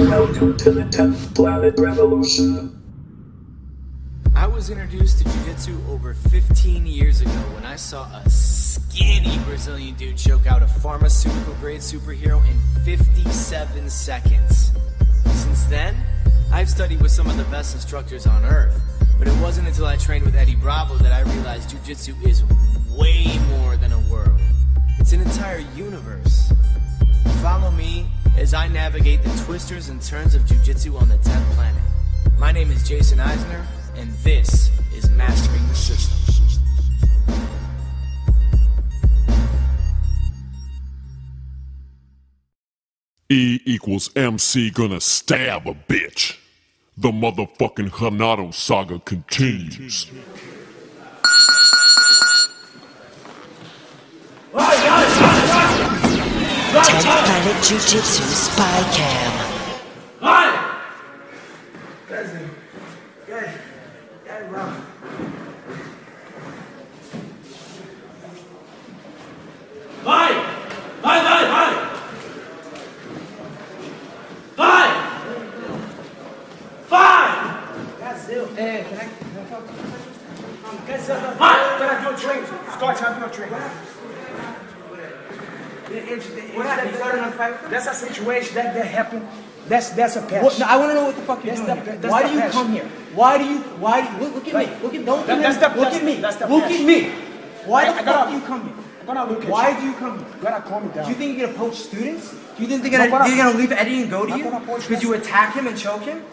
Welcome to the 10th Planet Revolution. I was introduced to jiu-jitsu over 15 years ago when I saw a skinny Brazilian dude choke out a pharmaceutical-grade superhero in 57 seconds. Since then, I've studied with some of the best instructors on earth, but it wasn't until I trained with Eddie Bravo that I realized jiu-jitsu is way more than a world. It's an entire universe. Follow me as I navigate the twisters and turns of jiu-jitsu on the 10th planet. My name is Jason Eisner, and this is Mastering the System. E equals MC gonna stab a bitch. The motherfucking Renato Saga continues. 10th Planet Jiu-Jitsu Spy Cam. Hey, can I talk to you? Can I do a drink? Scott, can I do a drink? What happened? You started on fire? That's a situation that happened. That's a patch. No, I want to know what the fuck you're doing. Why do you come here? Why do you look at me? Look at don't look at me. Look at me. Why the fuck do you come here? Why do you come here? Gonna calm me down. Do you think you're gonna poach students? Do you think they're gonna leave Eddie and go to you because you attack him and choke him?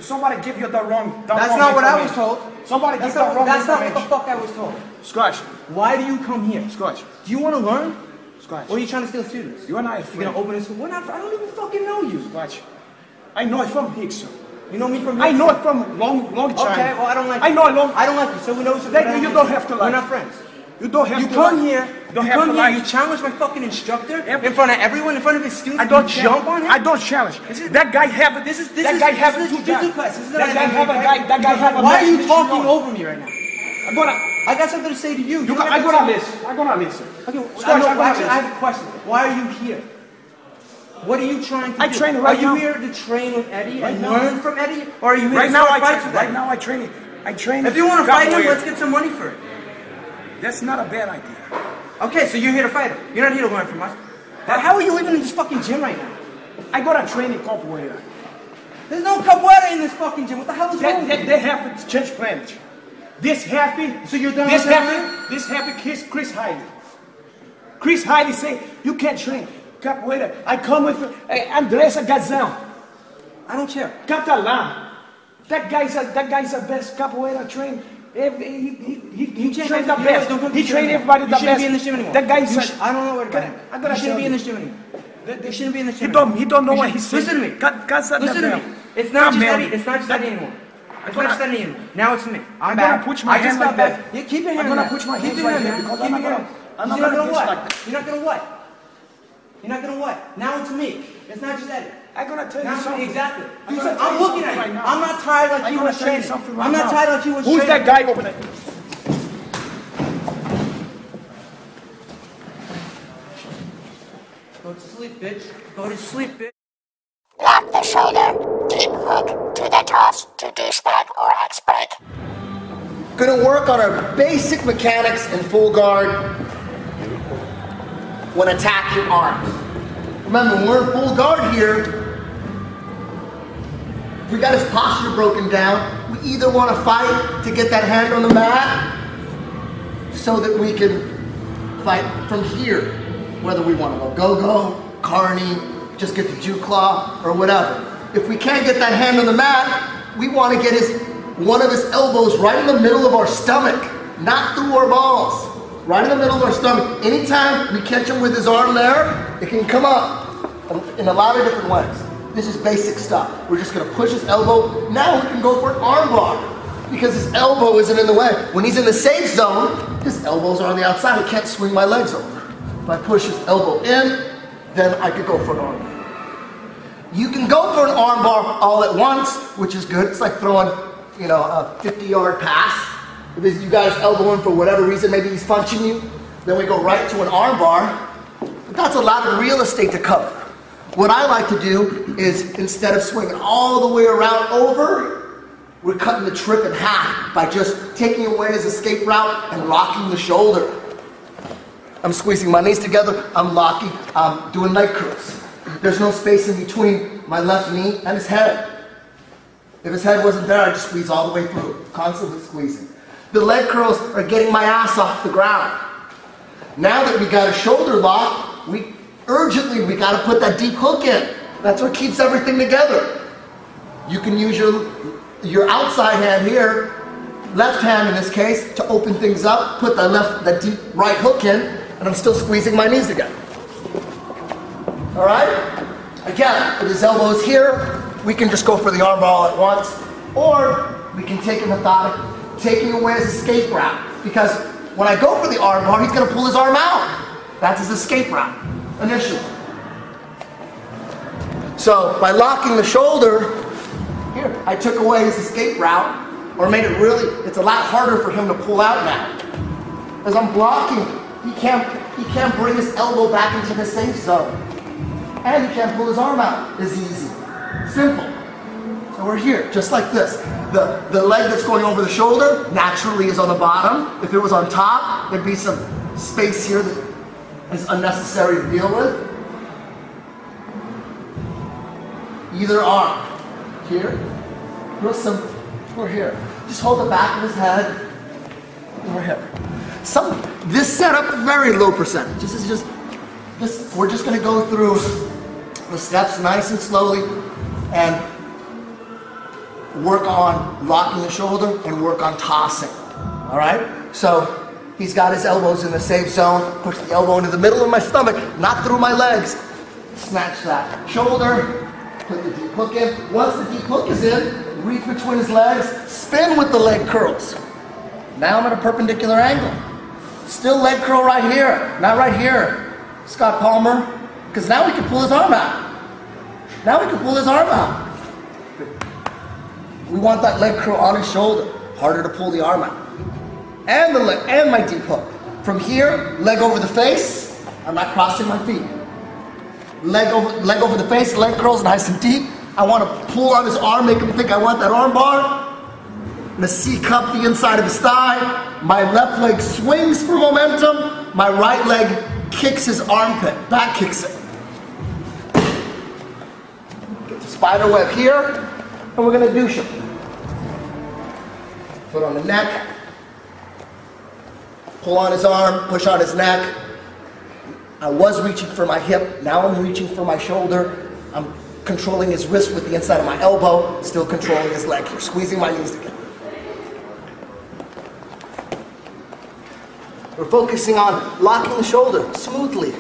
Somebody give you the wrong. That's not what I was told. Somebody give the wrong. That's not what the fuck I was told. Scratch. Why do you come here? Scratch. Do you want to learn? Scratch. Or are you trying to steal students? You and I. You're gonna open this school. I don't even fucking know you. Scratch. I know it from Hicks. You know me from Hicks? I know it from long time. Okay, well I don't like you. I know long. I don't like you, so we know each other. You don't have to like. We're not friends. You don't have to. You come here. You challenge my fucking instructor in front of everyone, in front of his students. I don't jump on him. I don't challenge. That guy have a. That guy have a jiu-jitsu class. That guy have a guy. That guy have a. Why are you talking over me right now? I got something to say to you. I'm gonna listen. I'm gonna listen. Okay, I have a question. Why are you here? What are you trying to do? I train right now. Are you here to train with Eddie and learn from Eddie, or are you here to fight with Eddie? Right now I train. I train. If you want to fight him, let's get some money for it. That's not a bad idea. Okay, so you're here to fight him. You're not here to learn from us. How are you even in this fucking gym right now? I got a training capoeira. There's no capoeira in this fucking gym. What the hell is wrong with you? They have to change planet. This happy. So you're done. This happy. Chris Heidi. Chris Heidi say you can't train capoeira. I come with Andressa Gazão. I don't care. Catalan. That guy's the best capoeira trained. He trained the best. He trained everybody the best. You shouldn't be in this gym anymore. That guy I don't know what about him. You shouldn't be in this gym anymore. You shouldn't be in this gym. He don't know what he's saying. Listen to me. Listen to me. It's not just Eddie. It's not just Eddie anymore. It's not just Eddie anymore. Now it's me. I'm back. gonna put my hand like that. Yeah, keep your hand. I'm gonna put my hand like that because I'm not gonna what? You're not gonna what? You're not gonna what? Now it's me. It's not just Eddie. I'm gonna tell you something. Exactly. I'm looking at you. I'm not tired like you was training. I'm not tired like you was training. Who's that guy over there? Go to sleep, bitch. Go to sleep, bitch. Lock the shoulder. Deep hook to the toss to douchebag or X-break. Gonna work on our basic mechanics in full guard when attacking arms. Remember, when we're in full guard here, if we got his posture broken down, we either want to fight to get that hand on the mat so that we can fight from here, whether we want to go go-go, carny, just get the Jew claw, or whatever. If we can't get that hand on the mat, we want to get one of his elbows right in the middle of our stomach, not through our balls. Right in the middle of our stomach. Anytime we catch him with his arm there, it can come up in a lot of different ways. This is basic stuff. We're just gonna push his elbow. Now we can go for an arm bar because his elbow isn't in the way. When he's in the safe zone, his elbows are on the outside. He can't swing my legs over. If I push his elbow in, then I could go for an arm bar. You can go for an arm bar all at once, which is good. It's like throwing, a 50-yard pass. If you guys elbow him for whatever reason, maybe he's punching you, then we go right to an arm bar. But that's a lot of real estate to cover. What I like to do is, instead of swinging all the way around over, we're cutting the trip in half by just taking away his escape route and locking the shoulder. I'm squeezing my knees together, I'm locking, I'm doing leg curls. There's no space in between my left knee and his head. If his head wasn't there, I'd just squeeze all the way through, constantly squeezing. The leg curls are getting my ass off the ground. Now that we got a shoulder lock, we got to put that deep hook in. That's what keeps everything together. You can use your outside hand here, left hand in this case, to open things up, put that deep right hook in, and I'm still squeezing my knees together. All right? Again, with his elbows here, we can just go for the arm bar all at once, or we can take a methodic, taking away his escape route. Because when I go for the arm bar, he's going to pull his arm out. That's his escape route, initially. So by locking the shoulder, here, I took away his escape route, or made it really, it's a lot harder for him to pull out now. As I'm blocking, he can't bring his elbow back into the safe zone. And he can't pull his arm out as easy. Simple. So we're here, just like this. The leg that's going over the shoulder naturally is on the bottom. If it was on top, there'd be some space here that is unnecessary to deal with. Either arm. Here. Real simple. We're here. Just hold the back of his head. And we're here. This setup, very low percentage. We're just going to go through the steps nice and slowly and work on locking the shoulder and work on tossing. All right? So he's got his elbows in the safe zone. Push the elbow into the middle of my stomach, not through my legs. Snatch that shoulder. Put the deep hook in. Once the deep hook is in, reach between his legs. Spin with the leg curls. Now I'm at a perpendicular angle. Still leg curl right here, not right here, Scott Palmer, because now we can pull his arm out. Now we can pull his arm out. We want that leg curl on his shoulder, harder to pull the arm out. And the leg, and my deep hook. From here, leg over the face, I'm not crossing my feet. Leg over the face, leg curls nice and deep. I want to pull on his arm, make him think I want that arm bar. I'm going to C-cup the inside of his thigh. My left leg swings for momentum. My right leg kicks his armpit, back kicks it. Get the spider web here, and we're going to douche him. Foot on the neck. Pull on his arm, push on his neck. I was reaching for my hip, now I'm reaching for my shoulder. I'm controlling his wrist with the inside of my elbow, still controlling his leg here, squeezing my knees together. We're focusing on locking the shoulder smoothly.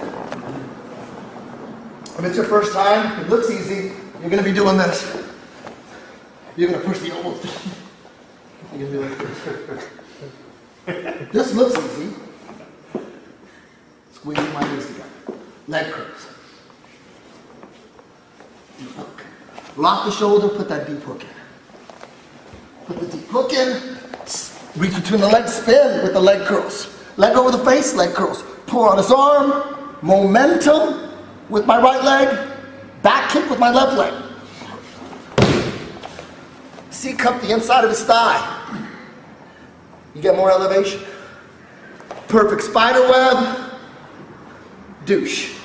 If it's your first time, it looks easy, you're going to be doing this. You're going to push the elbows. You're going to do this. This looks easy. Squeezing my knees together. Leg curls. Deep hook. Lock the shoulder, put that deep hook in. Put the deep hook in. Reach between the legs, spin with the leg curls. Leg over the face, leg curls. Pull on his arm. Momentum with my right leg. Back kick with my left leg. C-cup the inside of his thigh. You get more elevation. Perfect spider web. Douche.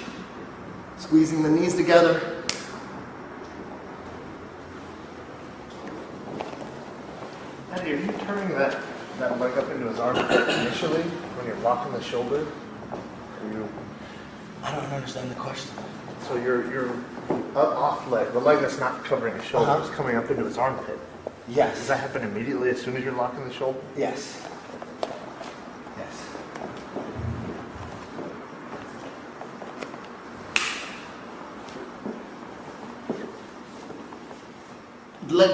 Squeezing the knees together. Eddie, are you turning that leg up into his arm initially when you're locking the shoulder? I don't understand the question. So your off leg, the leg that's not covering his shoulder, is coming up into his armpit. Yes. Does that happen immediately as soon as you're locking the shoulder? Yes. Yes.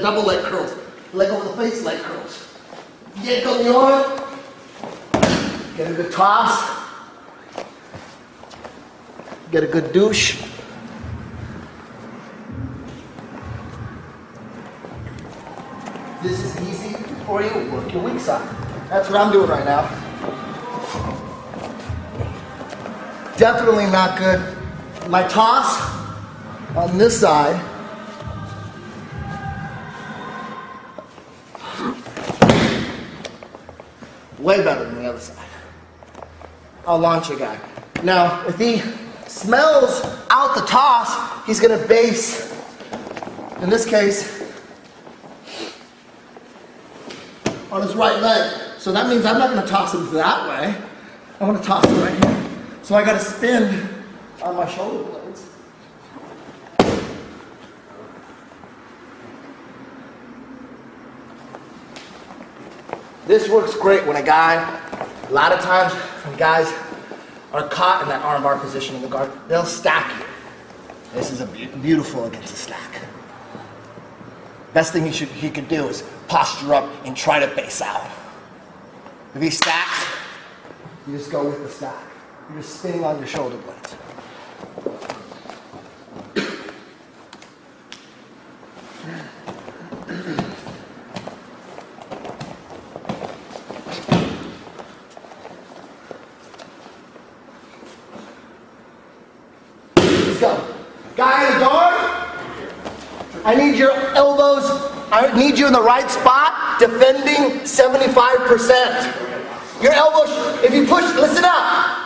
Double leg curls. Leg over the face, leg curls. Yank on the arm. Get a good toss. Get a good douche. This is easy for you. Work your weak side. That's what I'm doing right now. Definitely not good. My toss on this side. Way better than the other side. I'll launch a guy. Now, if he smells out the toss, he's going to base, in this case, on his right leg. So that means I'm not going to toss him that way. I'm going to toss him right here. So I got to spin on my shoulder blades. This works great when a lot of times when guys are caught in that armbar position in the guard, they'll stack you. This is beautiful against a stack. Best thing he could do is posture up and try to base out. If he stacks, you just go with the stack. You're just spinning on your shoulder blades. Let's go. Guy in the guard, I need your elbows, I need you in the right spot, defending 75%. Your elbows, if you push, listen up.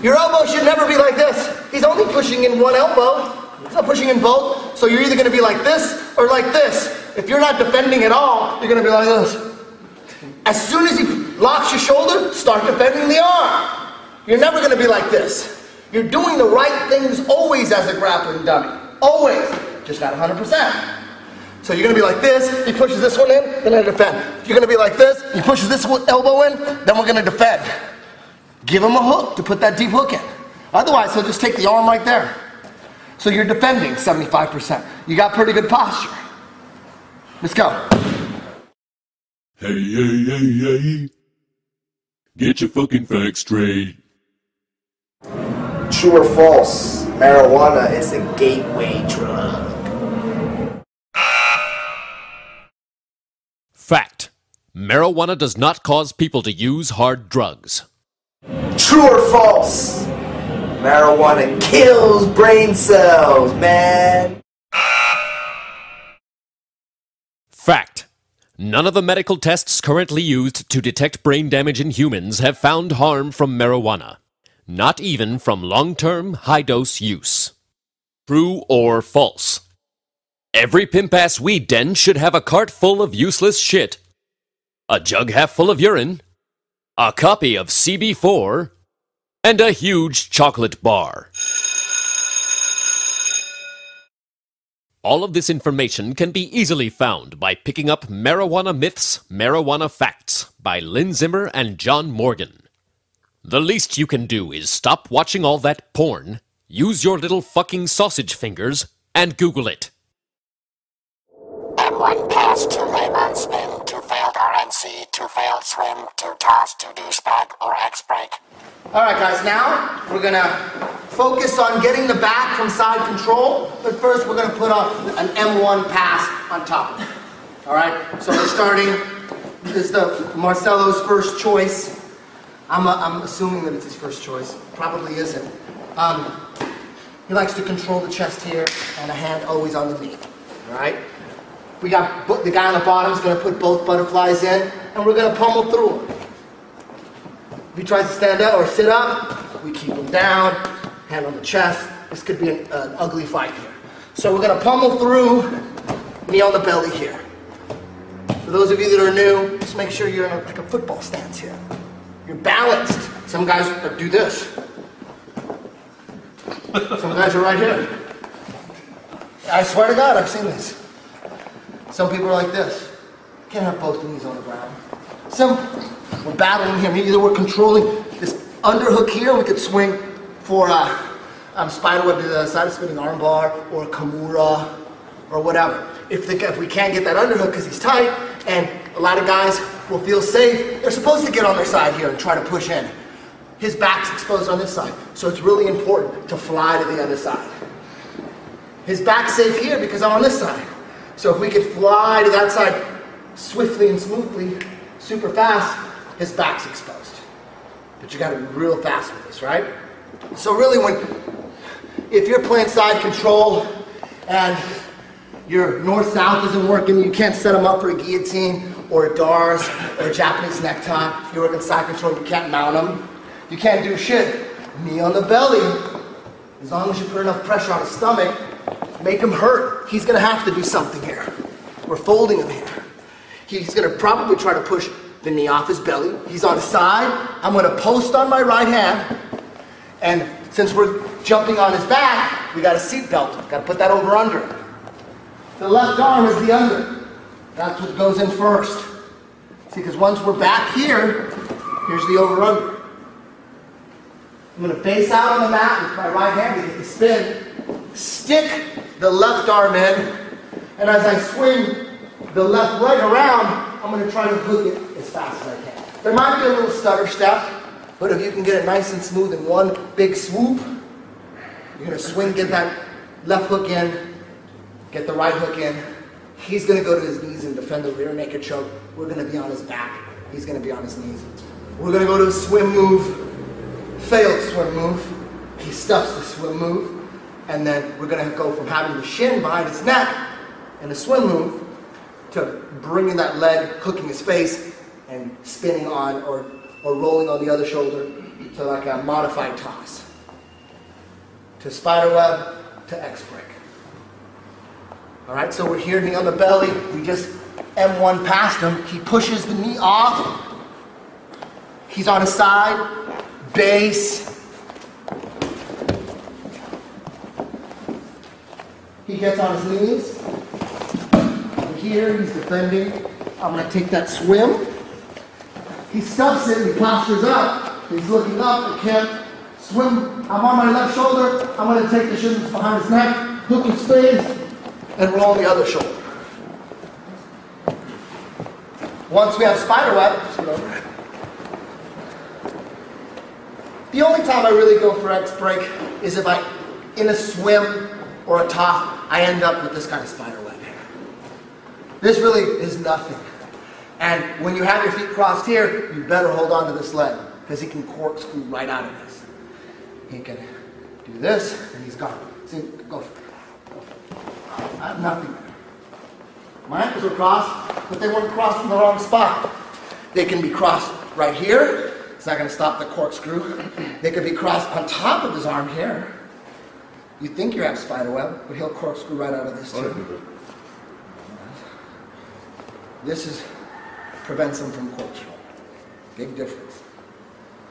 Your elbow should never be like this. He's only pushing in one elbow. He's not pushing in both. So you're either going to be like this or like this. If you're not defending at all, you're going to be like this. As soon as he locks your shoulder, start defending the arm. You're never going to be like this. You're doing the right things always as a grappling dummy. Always. Just not 100%. So you're going to be like this, he pushes this one in, then I defend. You're going to be like this, he pushes this elbow in, then we're going to defend. Give him a hook to put that deep hook in. Otherwise, he'll just take the arm right there. So you're defending 75%. You got pretty good posture. Let's go. Hey. Get your fucking facts straight. True or false? Marijuana is a gateway drug. Fact. Marijuana does not cause people to use hard drugs. True or false? Marijuana kills brain cells, man. Fact. None of the medical tests currently used to detect brain damage in humans have found harm from marijuana. Not even from long-term, high-dose use. True or false? Every pimp-ass weed den should have a cart full of useless shit. A jug half full of urine. A copy of CB4. And a huge chocolate bar. All of this information can be easily found by picking up Marijuana Myths, Marijuana Facts by Lynn Zimmer and John Morgan. The least you can do is stop watching all that porn, use your little fucking sausage fingers, and Google it. M1 pass, 2 Laimon spin, 2 failed RNC, 2 failed swim, 2 toss, 2 douchebag, or X break. Alright guys, now we're going to focus on getting the back from side control, but first we're going to put an M1 pass on top of it. Alright, so we're starting, this is the Marcelo's first choice. I'm assuming that it's his first choice. Probably isn't. He likes to control the chest here and a hand always on the knee. Alright? We got the guy on the bottom is going to put both butterflies in and we're going to pummel through him. If he tries to stand up or sit up, we keep him down, hand on the chest. This could be an ugly fight here. So we're going to pummel through, knee on the belly here. For those of you that are new, just make sure you're in like a football stance here. You're balanced. Some guys do this. Some guys are right here. I swear to God, I've seen this. Some people are like this. Can't have both knees on the ground. We're battling here. Either we're controlling this underhook here, we could swing for spiderweb to the side of spinning armbar or a kimura or whatever. If we can't get that underhook because he's tight, and a lot of guys will feel safe, they're supposed to get on their side here and try to push in. His back's exposed on this side, so it's really important to fly to the other side. His back's safe here because I'm on this side. So if we could fly to that side swiftly and smoothly, super fast, his back's exposed. But you gotta be real fast with this, right? So really If you're playing side control and your north-south isn't working, you can't set them up for a guillotine or a Dars or a Japanese necktie. You're working side control, you can't mount them. You can't do shit. Knee on the belly. As long as you put enough pressure on his stomach, make him hurt. He's gonna have to do something here. We're folding him here. He's gonna probably try to push the knee off his belly. He's on his side. I'm gonna post on my right hand. And since we're jumping on his back, we got a seat belt. Got to put that over under. The left arm is the under. That's what goes in first. See, because once we're back here, here's the over under. I'm going to face out on the mat with my right hand to get the spin. Stick the left arm in. And as I swing the left leg around, I'm going to try to hook it as fast as I can. There might be a little stutter step, but if you can get it nice and smooth in one big swoop, you're going to swing, get that left hook in, get the right hook in. He's going to go to his knees and defend the rear naked choke. We're going to be on his back. He's going to be on his knees. We're going to go to a swim move, failed swim move. He stuffs the swim move, and then we're going to go from having the shin behind his neck in a swim move to bringing that leg, hooking his face, and spinning on or rolling on the other shoulder to like a modified toss. To spiderweb, to X-break. All right, so we're here, knee on the belly. We just M1 past him. He pushes the knee off. He's on his side, base. He gets on his knees. Over here, he's defending. I'm gonna take that swim. He stuffs it and he postures up. He's looking up, he can't swim. I'm on my left shoulder. I'm gonna take the shins behind his neck, hook his face, and roll the other shoulder. Once we have spiderweb, the only time I really go for X-break is if I, in a swim or a top, I end up with this kind of spiderweb here. This really is nothing. And when you have your feet crossed here, you better hold on to this leg, because he can corkscrew right out of this. He can do this, and he's gone. See, go for it. I have nothing there. My ankles are crossed, but they weren't crossed in the wrong spot. They can be crossed right here. It's not going to stop the corkscrew. They could be crossed on top of his arm here. You think you have spiderweb, but he'll corkscrew right out of this too. This prevents him from corkscrew. Big difference.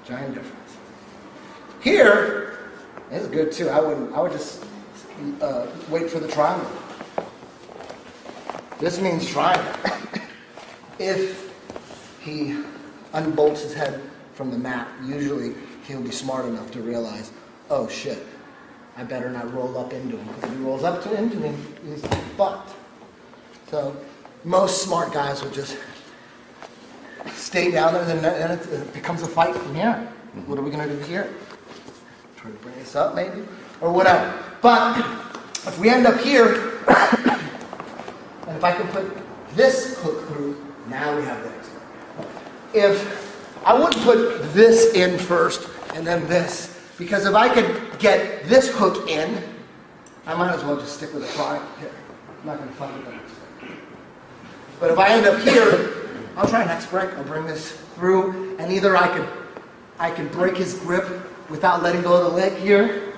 Giant difference. Here, this is good too. I would just wait for the triangle. This means triangle. If he unbolts his head from the mat, usually he'll be smart enough to realize, oh shit, I better not roll up into him. If he rolls up into him, he's fucked. So most smart guys will just stay down there, and it becomes a fight from here. What are we going to do here? Try to bring this up maybe? Or whatever. But if we end up here, and if I can put this hook through, now we have the X-break. If I would put this in first and then this, because if I could get this hook in, I might as well just stick with a triangle here. I'm not going to fuck with that X-break. But if I end up here, I'll try an X-break. I'll bring this through, and either I could break his grip without letting go of the leg here,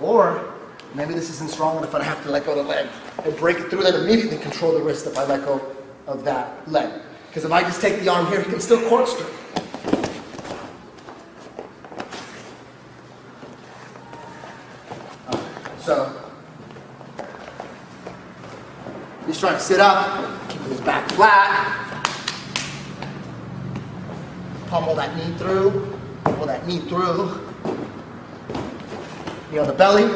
or maybe this isn't strong enough and I have to let go of the leg and break it through, then immediately control the wrist if I let go of that leg. Because if I just take the arm here, he can still corkscrew. So he's trying to sit up, keeping his back flat. Pummel that knee through, pull that knee through. Knee on the belly.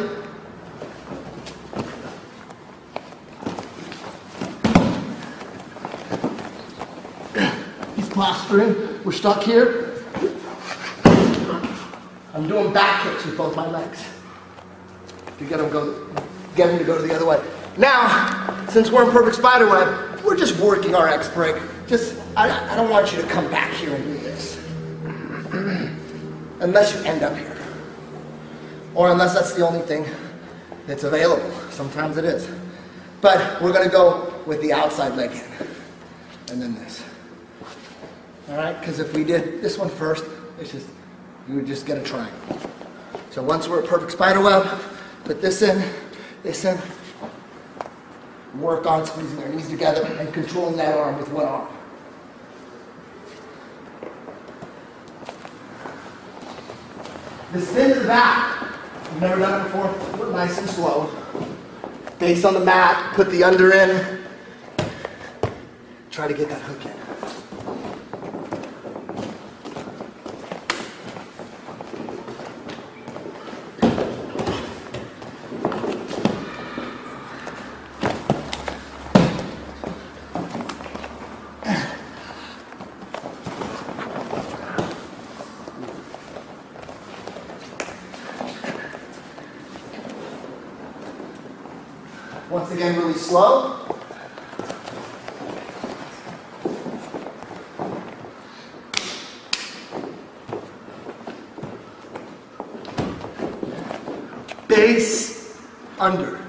He's posturing. We're stuck here. I'm doing back kicks with both my legs to get him to go the other way. Now, since we're in perfect spiderweb, we're just working our X-break. I don't want you to come back here and do this. Unless you end up here. Or unless that's the only thing it's available. Sometimes it is. But we're gonna go with the outside leg in. And then this. All right, because if we did this one first, it's just, you would just get a triangle. So once we're at perfect spider web, put this in, work on squeezing our knees together and controlling that arm with one arm. The spin to the back. You've never done it before? Do it nice and slow. Base on the mat, put the under in. Try to get that hook in. Once again, really slow. Base, under.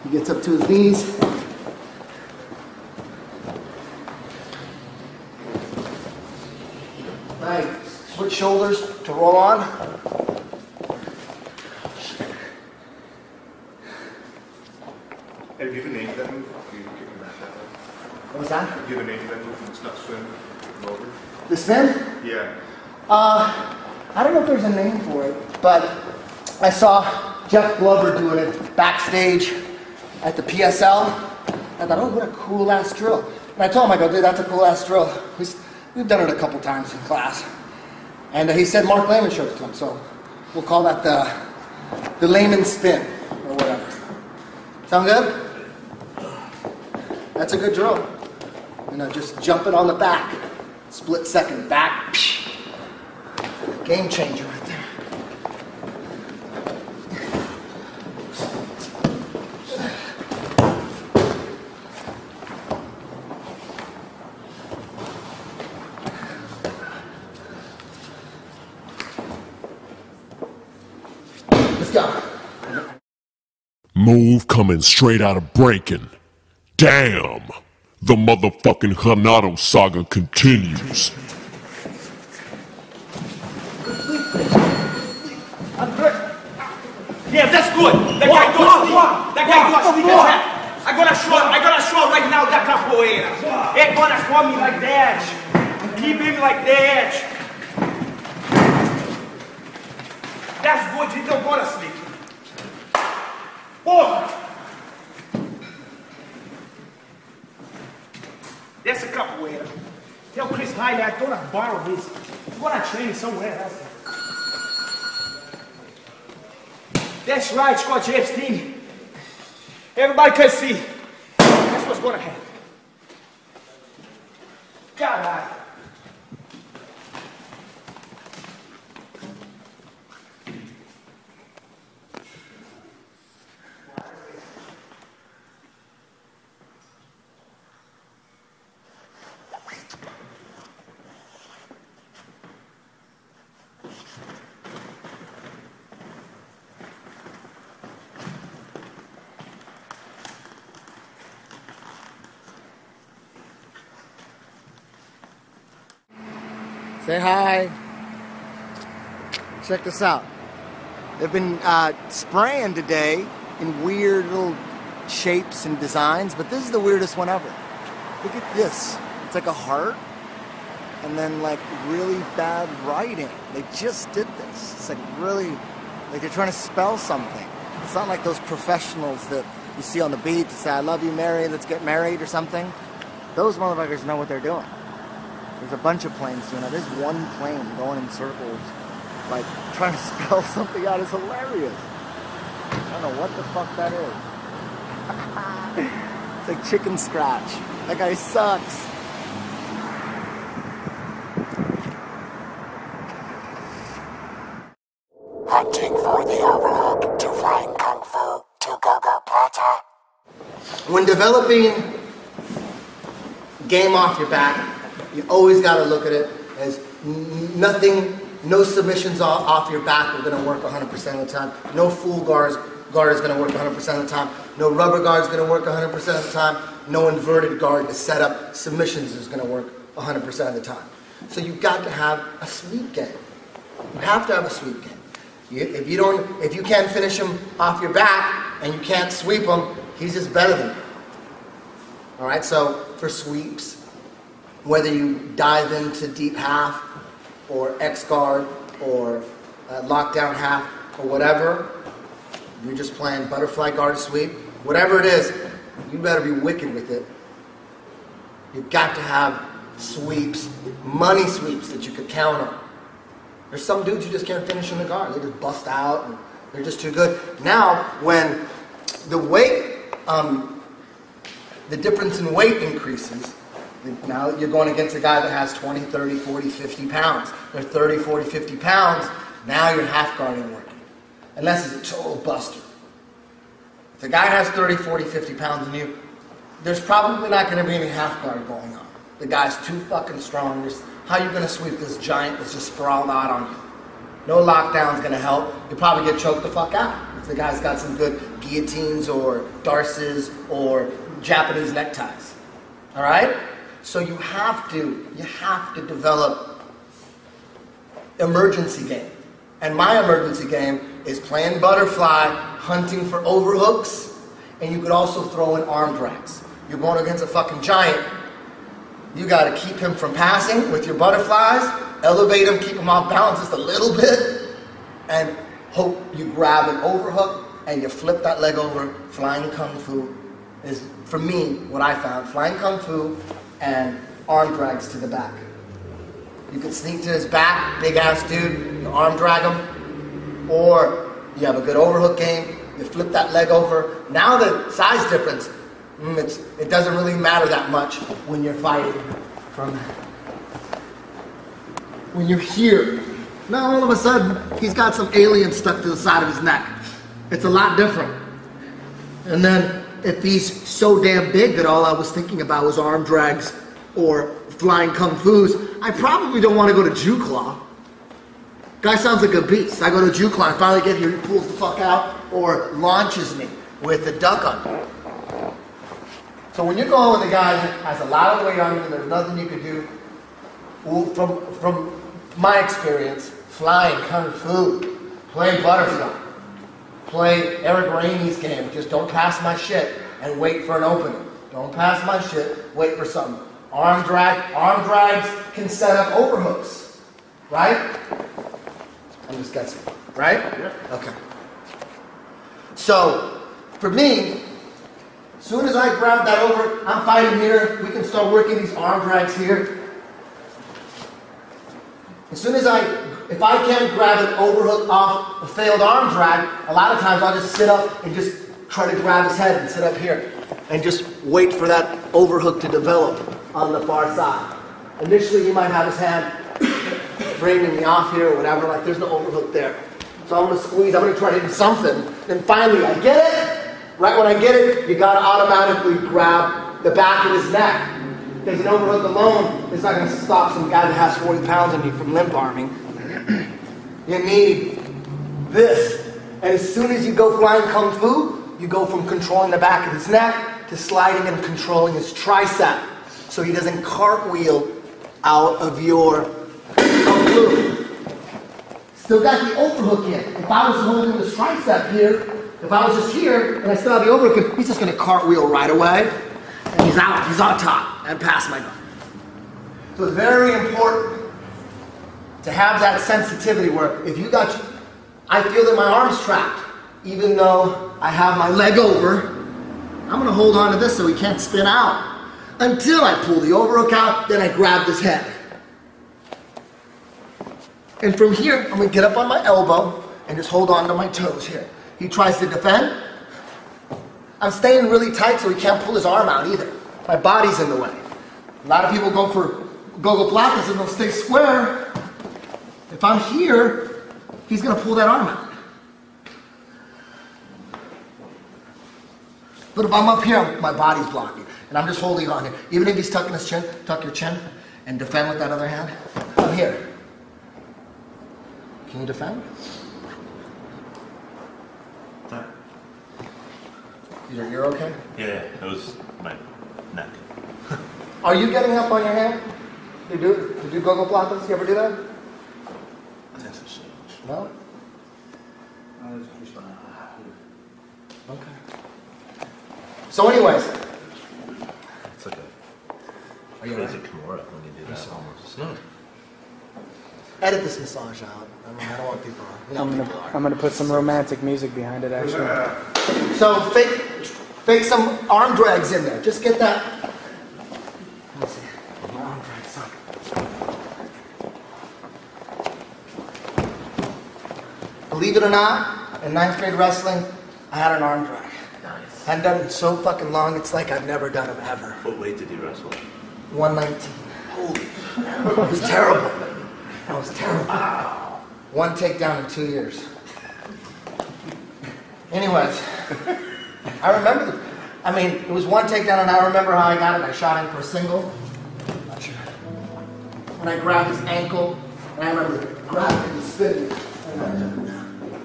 He gets up to his knees. Right, switch shoulders to roll on. Have you given a name to that move? You kick him back that way? What was that? Have you given a name to that move when it's not swim and over? The spin? Yeah. I don't know if there's a name for it, but I saw Jeff Glover doing it backstage at the PSL. I thought, oh, what a cool ass drill. And I told him, I go, dude, that's a cool ass drill. We've done it a couple times in class. And he said Mark Laimon showed it to him, so we'll call that the Laimon spin or whatever. Sound good? That's a good drill. You know, just jump it on the back. Split second back. Game changer right there. Let's go. Move coming straight out of breaking. Damn! The motherfucking Renato Saga continues. Yeah, that's good. That guy goes sleep. That guy goes sleep. I gotta show right now that capoeira. He gonna show me like that. Keep him like that. That's good. He don't go to sleep. Porra! That's a capoeira. Tell Chris Riley I don't borrow this. I'm gonna train somewhere else. That's right, Scott Epstein. Everybody can see. That's what's gonna happen. Caralho. Say hi. Check this out. They've been spraying today in weird little shapes and designs, but this is the weirdest one ever. Look at this. It's like a heart and then like really bad writing. They just did this. It's like really, like they're trying to spell something. It's not like those professionals that you see on the beach that say, I love you, Mary, let's get married or something. Those motherfuckers know what they're doing. There's a bunch of planes doing that. There's one plane going in circles, like trying to spell something out. Is hilarious. I don't know what the fuck that is. It's like chicken scratch. That guy sucks. Hunting for the overhook to flying kung fu to gogoplata. When developing game off your back, you always got to look at it as nothing No submissions off your back are going to work 100% of the time. No full guard is going to work 100% of the time. No rubber guard is going to work 100% of the time. No inverted guard to set up submissions is going to work 100% of the time. So you've got to have a sweep game. You have to have a sweep game. If you can't finish him off your back and you can't sweep him, he's just better than you. All right. So for sweeps, whether you dive into deep half or X guard or lockdown half or whatever, you're just playing butterfly guard sweep. Whatever it is, you better be wicked with it. You've got to have sweeps, money sweeps that you could count on. There's some dudes you just can't finish in the guard. They just bust out and they're just too good. Now, when the weight, the difference in weight increases, now you're going against a guy that has 20, 30, 40, 50 pounds. They're 30, 40, 50 pounds. Now your half guard ain't working. Unless it's a total buster. If the guy has 30, 40, 50 pounds in you, there's probably not going to be any half guard going on. The guy's too fucking strong. How are you going to sweep this giant that's just sprawled out on you? No lockdown's going to help. You'll probably get choked the fuck out if the guy's got some good guillotines or darces or Japanese neckties. All right? So you have to develop emergency game. And my emergency game is playing butterfly, hunting for overhooks, and you could also throw in arm drags. You're going against a fucking giant. You got to keep him from passing with your butterflies, elevate him, keep him off balance just a little bit, and hope you grab an overhook and you flip that leg over. Flying Kung Fu is, for me, what I found. Flying Kung Fu and arm drags to the back. You can sneak to his back, big ass dude, you arm drag him, or you have a good overhook game, you flip that leg over. Now the size difference, it doesn't really matter that much when you're fighting when you're here. Now all of a sudden, he's got some alien stuck to the side of his neck. It's a lot different. And then if he's so damn big that all I was thinking about was arm drags or flying kung fus, I probably don't want to go to Jew Claw. Guy sounds like a beast. I go to Jew Claw, I finally get here, he pulls the fuck out or launches me with a duck under. So when you're going with a guy that has a lot of weight on you, there's nothing you can do. From my experience, flying kung fu, play butterfly, play Eric Rainey's game. Just don't pass my shit and wait for an opening. Don't pass my shit, wait for something. Arm drags can set up overhooks, right? I'm just guessing, right? Yeah. Okay. So, for me, as soon as I grab that over, I'm fighting here. We can start working these arm drags here. As soon as if I can't grab an overhook off a failed arm drag, a lot of times I'll just sit up and just try to grab his head and sit up here and just wait for that overhook to develop on the far side. Initially, he might have his hand framing me off here or whatever, like there's no overhook there. So I'm going to squeeze, I'm going to try to hit something. Then finally, I get it. Right when I get it, you got to automatically grab the back of his neck. Because an overhook alone is not going to stop some guy that has 40 pounds on you from limp arming. You need this. And as soon as you go flying kung fu, you go from controlling the back of his neck to sliding and controlling his tricep. So he doesn't cartwheel out of your kung fu. Still got the overhook in. If I was holding this tricep here, if I was just here and I still have the overhook, he's just going to cartwheel right away. And he's out. He's on top and past my guard. So it's very important to have that sensitivity where if you got, I feel that my arm's trapped. Even though I have my leg over, I'm going to hold on to this so he can't spin out. Until I pull the overhook out, then I grab this head. And from here, I'm going to get up on my elbow and just hold on to my toes here. He tries to defend. I'm staying really tight so he can't pull his arm out either. My body's in the way. A lot of people go for gogoplatas and they'll stay square. If I'm here, he's going to pull that arm out. But if I'm up here, my body's blocking. And I'm just holding on here. Even if he's tucking his chin, tuck your chin and defend with that other hand. I'm here. Can you defend? You're okay? Yeah, it was my neck. Are you getting up on your hand? You do gogoplatas? You ever do that? That's a change. No? Okay. So anyways. It's like a crazy Kimura when you do that almost. No. Edit this massage out. I don't want people. I'm gonna put some romantic music behind it, actually. So fake some arm drags in there. Just get that. Let's see. Arm drags up. Believe it or not, in 9th grade wrestling, I had an arm drag. Nice. I hadn't done it so fucking long. It's like I've never done it ever. What weight did you wrestle? 119. Holy. It was terrible. That was terrible. Wow. 1 takedown in 2 years. Anyways, I remember, it was 1 takedown and I remember how I got it. I shot him for a single. And I grabbed his ankle and I remember grabbing and spinning.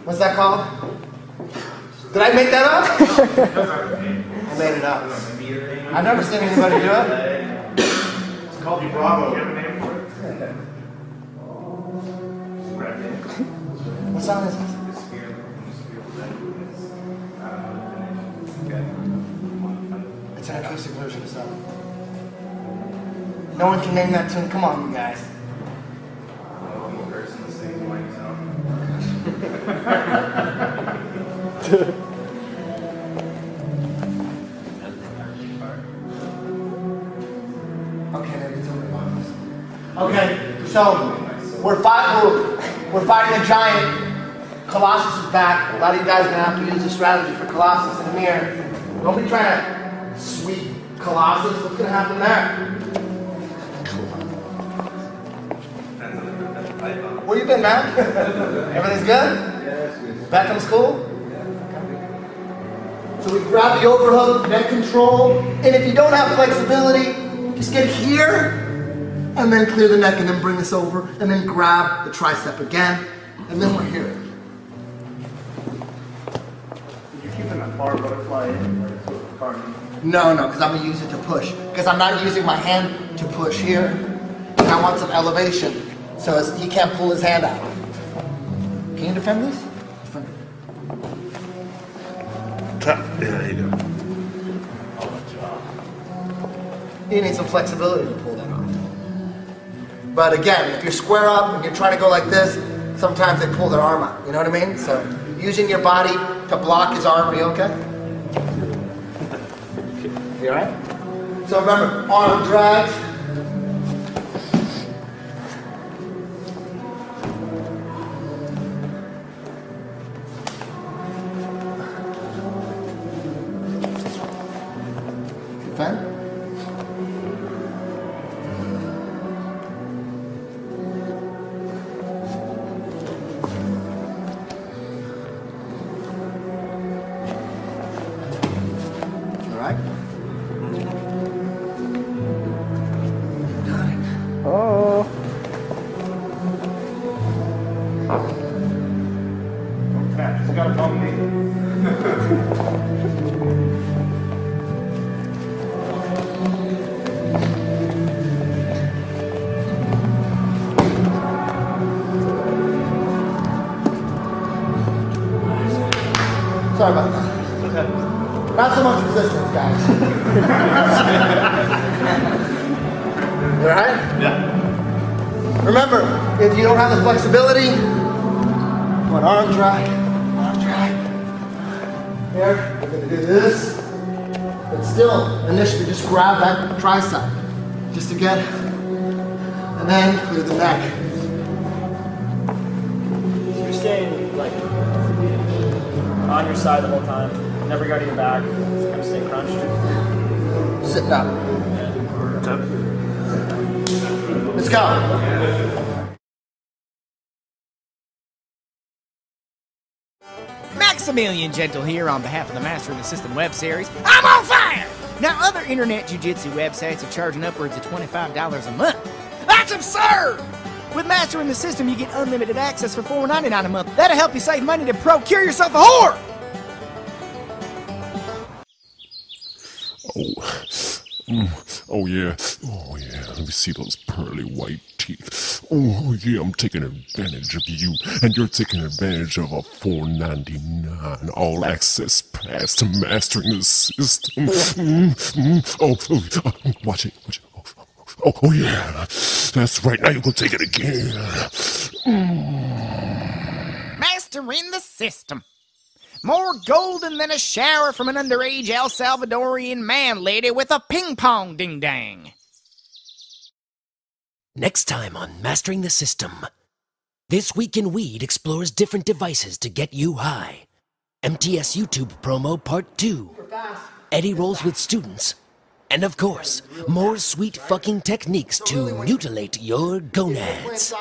What's that called? Did I make that up? I made it up. I've never seen anybody do it. It's called the Bravo. You have a name for it? What song is this? It's an acoustic version of something. No one can name that tune. Come on, you guys. Okay, so we're fighting a giant. Colossus is back. A lot of you guys are gonna have to use the strategy for Colossus in the mirror. Don't be trying to sweep Colossus. What's gonna happen there? Where you been, man? Everything's good? Back in school? So we grab the overhook, neck control, and if you don't have flexibility, just get here, and then clear the neck, and then bring this over, and then grab the tricep again, and then we're here. You're keeping that far butterfly in, like sort of carving. No, because I'm gonna use it to push. Because I'm not using my hand to push here, and I want some elevation, so he can't pull his hand out. Can you defend this? Defend it. Yeah, you go. You need some flexibility to pull that off. But again, if you're square up and you're trying to go like this, sometimes they pull their arm out. You know what I mean? So using your body to block his arm. Are you okay? You alright? So remember, arm drags. Defend. Oh. Okay, just gotta bump me. Sorry about that. Okay. Not so much resistance, guys. You alright? Yeah. Remember, if you don't have the flexibility, one arm drag. Here, we're gonna do this. But still, initially just grab that tricep. Just to get, and then clear the neck. So you're staying like on your side the whole time, never guarding your back, just kind of stay crunched. Sitting up. Let's go. Maximilian Gentle here on behalf of the Master of the System web series. I'm on fire! Now, other internet jiu-jitsu websites are charging upwards of $25 a month. That's absurd! With Mastering the System, you get unlimited access for $4.99 a month. That'll help you save money to procure yourself a whore! Oh yeah. Oh yeah. Let me see those pearly white teeth. Oh yeah, I'm taking advantage of you, and you're taking advantage of a $4.99 all-access pass to Mastering the System. Watch it. Oh yeah. That's right. Now you can take it again. Mastering the System. More golden than a shower from an underage El Salvadorian man lady with a ping-pong ding-dang. Next time on Mastering the System. This Week in Weed explores different devices to get you high. MTS YouTube promo Part 2. Eddie rolls with students. And of course, more sweet fucking techniques to mutilate your gonads.